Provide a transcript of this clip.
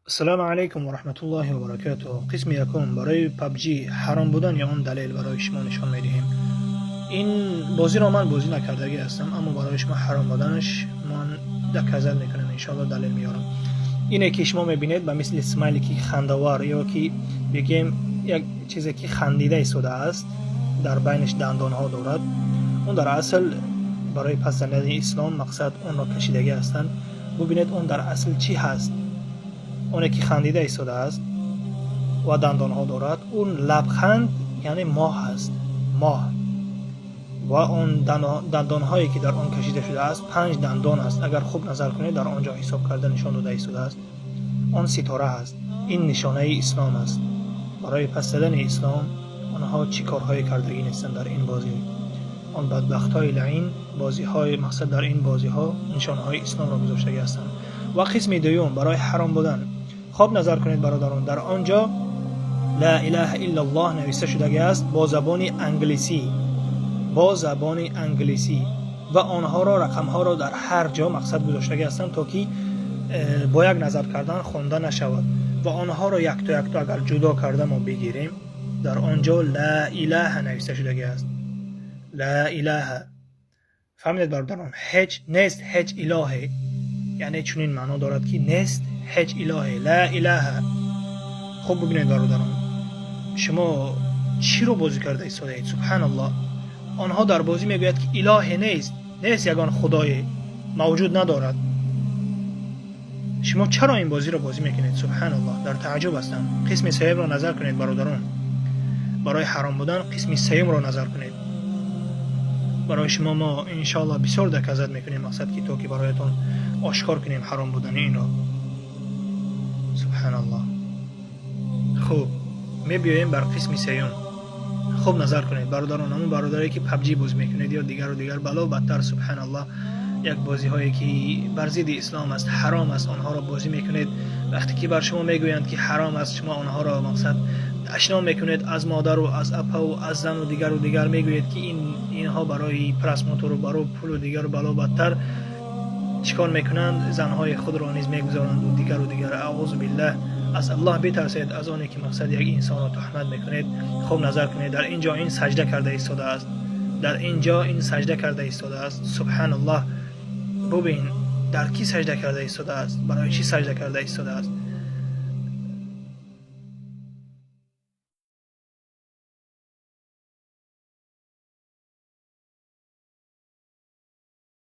السلام علیکم و رحمت الله و برکاته. قسم یکم برای پبجی حرام بودن یا اون دلیل برای شما نشان میدهیم. این بازی را من بازی نکردگی هستم، اما برای شما حرام بودنش من دکازل میکنم، انشاءالله دلیل میارم. اینه که شما میبینید به مثل اسمایلی که خندوار یا که بگیم یک چیزی که خندیده ایستاده است، در بینش دندان ها دارد. اون در اصل برای پس زدن اسلام مقصد اون را کشیدگی هستند. ببینید اون در اصل چی هست. اونه که خندیده ایستاده است و دندان ها دارد، اون لبخند یعنی ماه است، ماه. و اون دندان هایی که در آن کشیده شده است 5 دندان است. اگر خوب نظر کنید در آنجا حساب کرده نشان داده ایستاده است. آن ستاره است. این نشانه اسلام است. برای پس زدن اسلام آنها چی کارهایی کردگی نیستند در این بازی. آن بدبخت های لعین بازی های مقصد در این بازی ها نشانه های اسلام را گذاشته هستند. و قسم دوم برای حرام بودن، خوب نظر کنید برادران، در آنجا لا اله الا الله نوشته شده است با زبان انگلیسی، با زبان انگلیسی، و آنها را رقم ها را در هر جا مقصد گذاشته هستند تا که با یک نظر کردن خوانده نشود. و آنها را یک تا یک تا اگر جدا کرده ما بگیریم، در آنجا لا اله نوشته شده است. لا اله. فهمیدید برادران؟ هیچ نیست، هیچ الهه، یعنی چنین معنا دارد که نیست هیچ الهه، لا اله. خوب ببینید برادران، شما چی رو بازی کرده ایستاده اید؟ سبحان الله. آنها در بازی میگوید که اله نیست، نیست یگان خدای موجود ندارد. شما چرا این بازی رو بازی میکنید؟ سبحان الله، در تعجب هستم. قسم سوم رو نظر کنید برادران، برای حرام بودن قسم سوم رو نظر کنید. برای شما ما انشاءالله بسیار دکازت میکنیم، مقصد که تو که برایتون آشکار کنیم حرام بودن این رو. سبحان الله. خوب میبیاییم بر قسم سوم. خوب نظر کنید برادران، همون برادری که پبجی بازی میکنید یا دیگر و دیگر بلا و بدتر، سبحان الله، یک بازی هایی که بر ضد اسلام است، حرام است، آنها را بازی میکنید. وقتی که بر شما میگویند که حرام است، شما آنها را مقصد اشنا میکنید، از مادر و از اپا و از زن و دیگر میگویید که اینها برای پرس موتور و برای پول و دیگر و بلا و بدتر چیکار میکنند؟ زنهای خود را نیز میگذارند و دیگر. اعوذ بالله. از الله بترسید، از آنی که مقصد یک انسان را تهمت میکنید. خوب نظر کنید، در اینجا این سجده کرده ایستاده است، در اینجا این سجده کرده ایستاده است. سبحان الله. ببین در کی سجده کرده ایستاده است، برای چی سجده کرده ایستاده است.